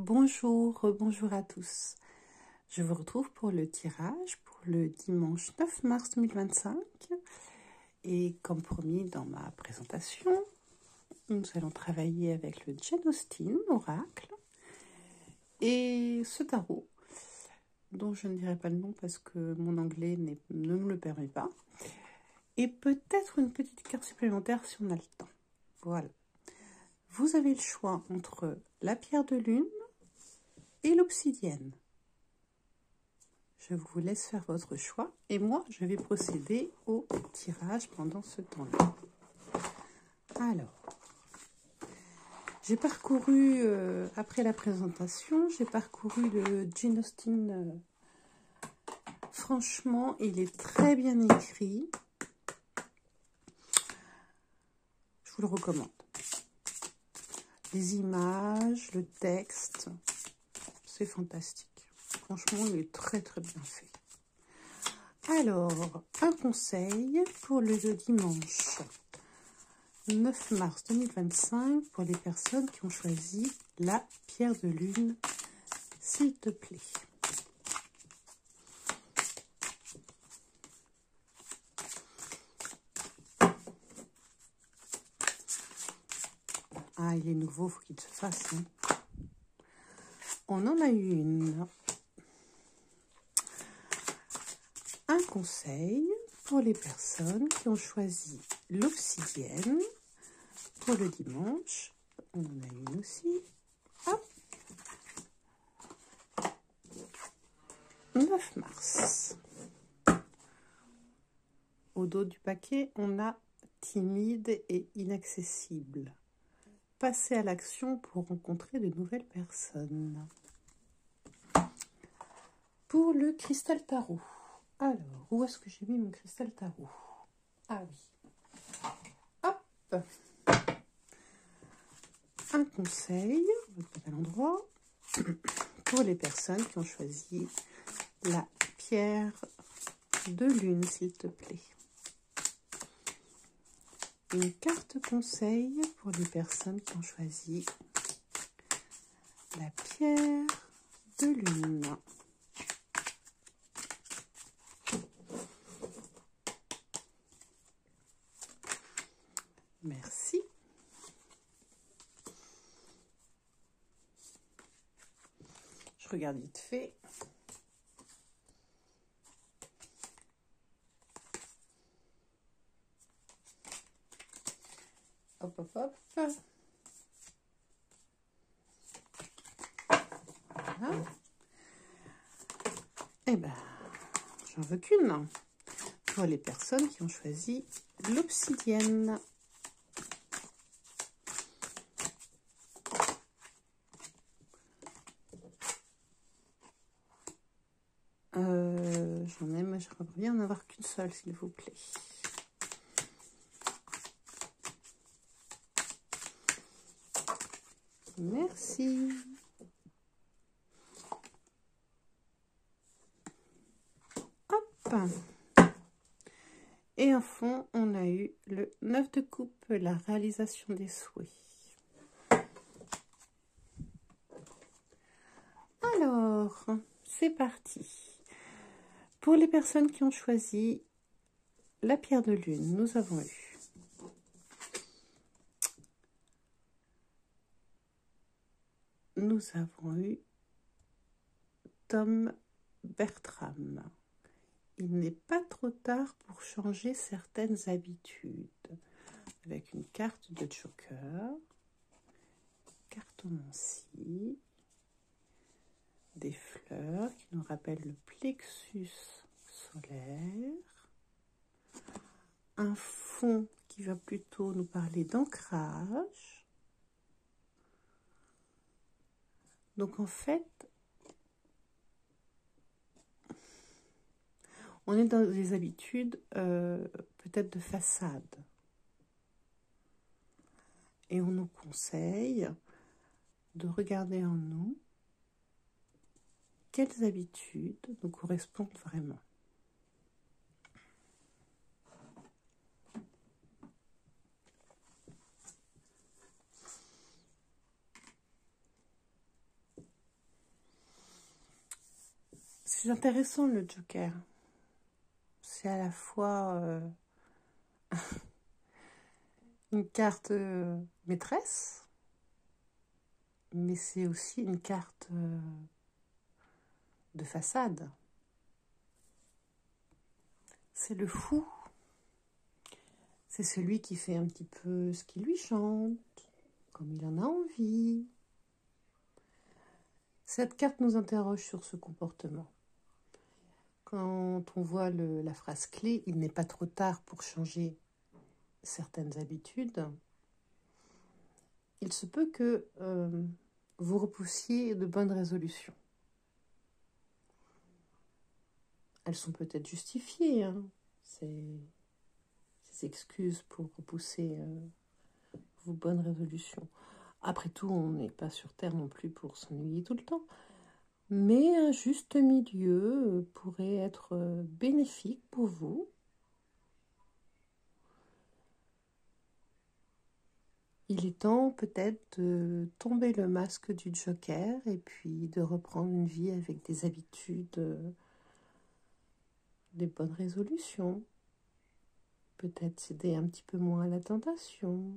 Bonjour, bonjour à tous. Je vous retrouve pour le tirage pour le dimanche 9 mars 2025. Et comme promis dans ma présentation, nous allons travailler avec le Jane Austen Oracle et ce tarot, dont je ne dirai pas le nom parce que mon anglais ne me le permet pas. Et peut-être une petite carte supplémentaire si on a le temps. Voilà. Vous avez le choix entre la pierre de lune et l'obsidienne. Je vous laisse faire votre choix et moi je vais procéder au tirage pendant ce temps-là. Alors, j'ai parcouru, après la présentation, j'ai parcouru le Jane Austen. Franchement, il est très bien écrit. Je vous le recommande. Les images, le texte, c'est fantastique. Franchement, il est très très bien fait. Alors, un conseil pour le dimanche 9 mars 2025 pour les personnes qui ont choisi la pierre de lune, s'il te plaît. Ah, il est nouveau, faut qu'il se fasse. Hein. On en a une. Un conseil pour les personnes qui ont choisi l'obsidienne pour le dimanche. On en a une aussi. Hop. 9 mars. Au dos du paquet, on a timide et inaccessible. Passer à l'action pour rencontrer de nouvelles personnes. Pour le cristal tarot. Alors, où est-ce que j'ai mis mon cristal tarot? Ah oui. Hop. Un conseil, à l'endroit, pour les personnes qui ont choisi la pierre de lune, s'il te plaît. Une carte conseil pour les personnes qui ont choisi la pierre de lune. Merci. Je regarde vite fait. Hop, hop, hop. Voilà. Eh ben, j'en veux qu'une. Pour les personnes qui ont choisi l'obsidienne. J'aimerais bien en avoir qu'une seule, s'il vous plaît. Merci. Hop. Et en fond, on a eu le 9 de coupe, la réalisation des souhaits. Alors, c'est parti. Pour les personnes qui ont choisi la pierre de lune, nous avons eu Tom Bertram. Il n'est pas trop tard pour changer certaines habitudes. Avec une carte de Joker, cartomancie, des fleurs qui nous rappellent le plexus solaire, un fond qui va plutôt nous parler d'ancrage. Donc en fait, on est dans des habitudes peut-être de façade. Et on nous conseille de regarder en nous quelles habitudes nous correspondent vraiment. C'est intéressant le Joker. C'est à la fois une carte maîtresse, mais c'est aussi une carte de façade. C'est le fou. C'est celui qui fait un petit peu ce qui lui chante, comme il en a envie. Cette carte nous interroge sur ce comportement. Quand on voit la phrase clé, il n'est pas trop tard pour changer certaines habitudes, il se peut que vous repoussiez de bonnes résolutions. Elles sont peut-être justifiées, hein, ces excuses pour repousser vos bonnes résolutions. Après tout, on n'est pas sur Terre non plus pour s'ennuyer tout le temps. Mais un juste milieu pourrait être bénéfique pour vous. Il est temps peut-être de tomber le masque du Joker et puis de reprendre une vie avec des habitudes, des bonnes résolutions. Peut-être céder un petit peu moins à la tentation.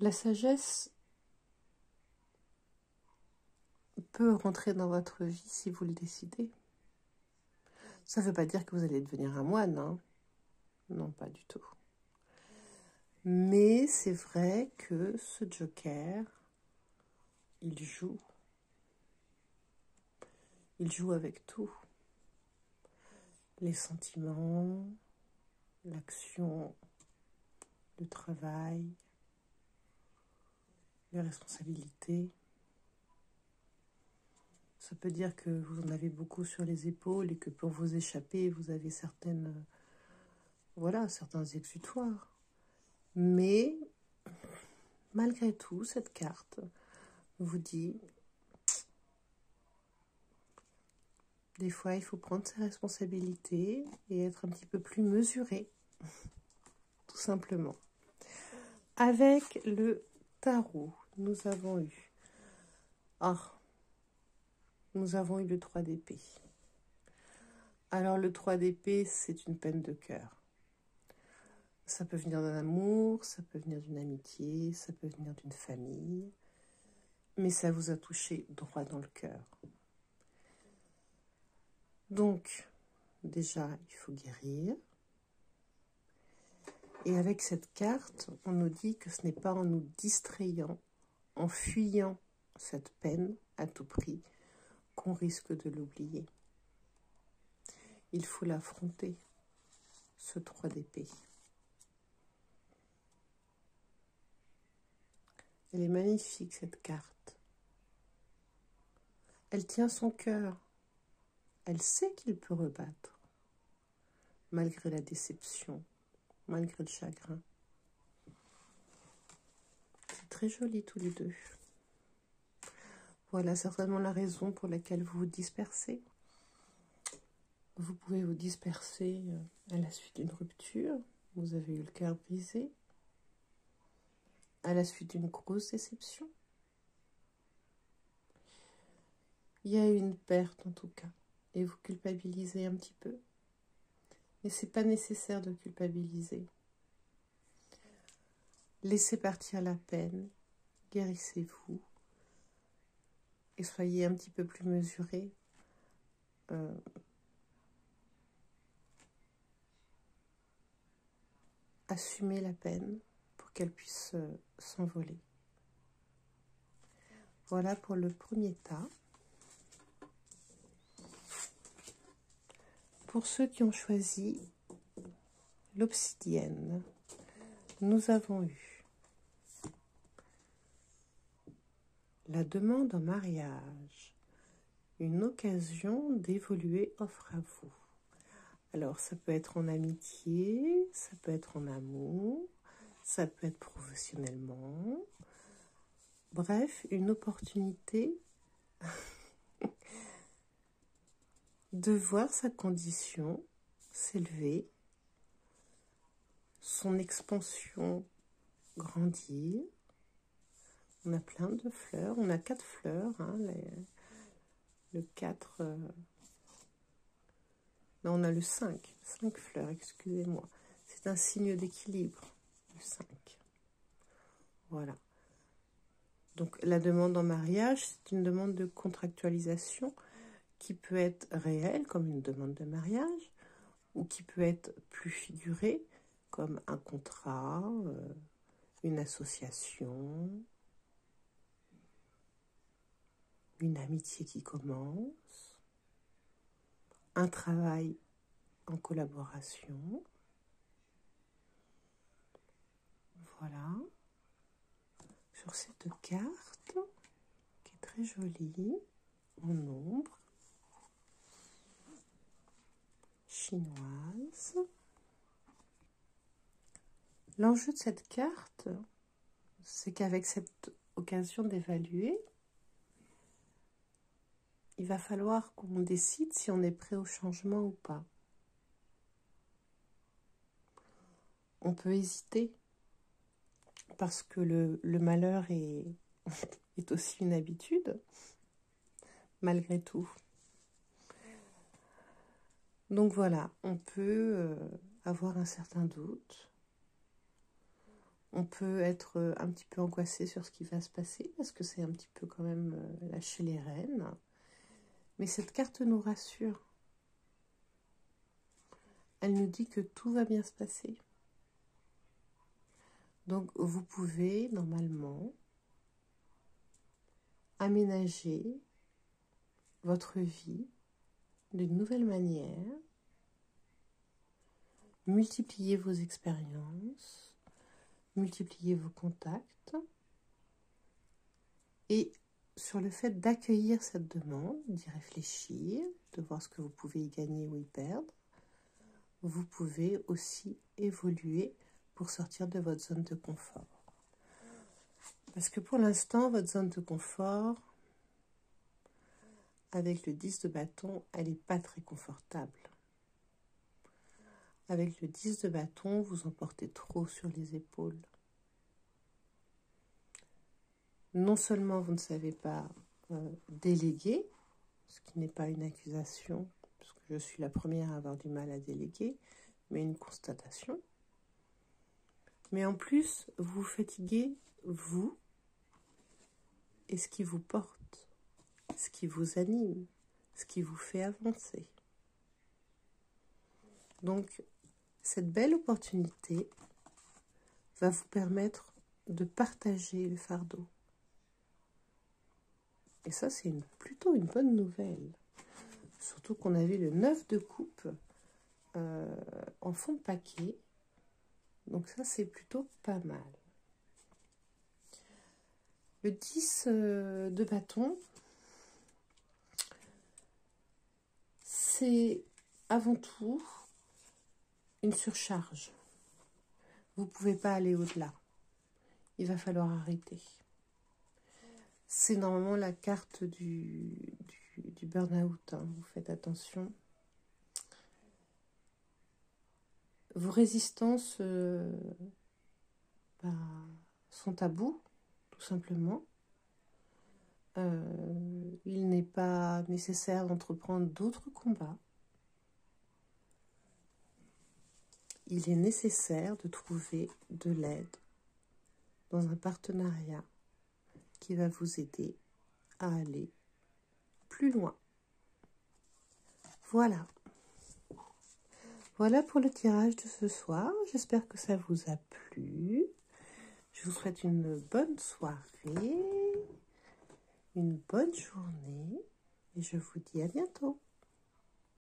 La sagesse peut rentrer dans votre vie si vous le décidez. Ça ne veut pas dire que vous allez devenir un moine, hein. Non, pas du tout. Mais c'est vrai que ce Joker, il joue. Il joue avec tout. Les sentiments, l'action, le travail, les responsabilités. Ça peut dire que vous en avez beaucoup sur les épaules et que pour vous échapper, vous avez certains exutoires. Mais, malgré tout, cette carte vous dit, des fois, il faut prendre ses responsabilités et être un petit peu plus mesuré, tout simplement. Avec le tarot, nous avons eu le 3 d'épée. Alors, le 3 d'épée, c'est une peine de cœur. Ça peut venir d'un amour, ça peut venir d'une amitié, ça peut venir d'une famille, mais ça vous a touché droit dans le cœur. Donc, déjà, il faut guérir. Et avec cette carte, on nous dit que ce n'est pas en nous distrayant, en fuyant cette peine à tout prix, qu'on risque de l'oublier. Il faut l'affronter, ce 3 d'épée. Elle est magnifique, cette carte. Elle tient son cœur. Elle sait qu'il peut rebattre, malgré la déception, malgré le chagrin. C'est très joli tous les deux. Voilà certainement la raison pour laquelle vous vous dispersez. Vous pouvez vous disperser à la suite d'une rupture. Vous avez eu le cœur brisé. À la suite d'une grosse déception. Il y a eu une perte en tout cas. Et vous culpabilisez un petit peu. Mais ce n'est pas nécessaire de culpabiliser. Laissez partir la peine. Guérissez-vous. Et soyez un petit peu plus mesurés. Assumez la peine pour qu'elle puisse s'envoler. Voilà pour le premier tas. Pour ceux qui ont choisi l'obsidienne, nous avons eu la demande en mariage, une occasion d'évoluer offre à vous. Alors, ça peut être en amitié, ça peut être en amour, ça peut être professionnellement. Bref, une opportunité de voir sa condition s'élever, son expansion grandir, On a plein de fleurs. On a 4 fleurs. Hein, le 4... Non, on a le 5. 5 fleurs, excusez-moi. C'est un signe d'équilibre, le 5. Voilà. Donc, la demande en mariage, c'est une demande de contractualisation qui peut être réelle, comme une demande de mariage, ou qui peut être plus figurée, comme un contrat, une association, une amitié qui commence, un travail en collaboration. Voilà. Sur cette carte, qui est très jolie, en ombre, chinoise. L'enjeu de cette carte, c'est qu'avec cette occasion d'évaluer, il va falloir qu'on décide si on est prêt au changement ou pas. On peut hésiter, parce que le malheur est aussi une habitude, malgré tout. Donc voilà, on peut avoir un certain doute. On peut être un petit peu angoissé sur ce qui va se passer, parce que c'est un petit peu quand même lâcher les rênes. Mais cette carte nous rassure. Elle nous dit que tout va bien se passer. Donc vous pouvez normalement aménager votre vie d'une nouvelle manière, multiplier vos expériences, multiplier vos contacts, et sur le fait d'accueillir cette demande, d'y réfléchir, de voir ce que vous pouvez y gagner ou y perdre, vous pouvez aussi évoluer pour sortir de votre zone de confort. Parce que pour l'instant, votre zone de confort, avec le 10 de bâton, elle n'est pas très confortable. Avec le 10 de bâton, vous en portez trop sur les épaules. Non seulement vous ne savez pas déléguer, ce qui n'est pas une accusation, parce que je suis la première à avoir du mal à déléguer, mais une constatation. Mais en plus, vous fatiguez, vous, et ce qui vous porte, ce qui vous anime, ce qui vous fait avancer. Donc, cette belle opportunité va vous permettre de partager le fardeau. Et ça, c'est plutôt une bonne nouvelle. Surtout qu'on avait le 9 de coupe en fond de paquet. Donc ça, c'est plutôt pas mal. Le 10 de bâton, c'est avant tout une surcharge. Vous ne pouvez pas aller au-delà. Il va falloir arrêter. C'est normalement la carte du burn-out. Hein. Vous faites attention. Vos résistances sont à bout, tout simplement. Il n'est pas nécessaire d'entreprendre d'autres combats. Il est nécessaire de trouver de l'aide dans un partenariat qui va vous aider à aller plus loin. Voilà. Voilà pour le tirage de ce soir. J'espère que ça vous a plu. Je vous souhaite une bonne soirée, une bonne journée et je vous dis à bientôt.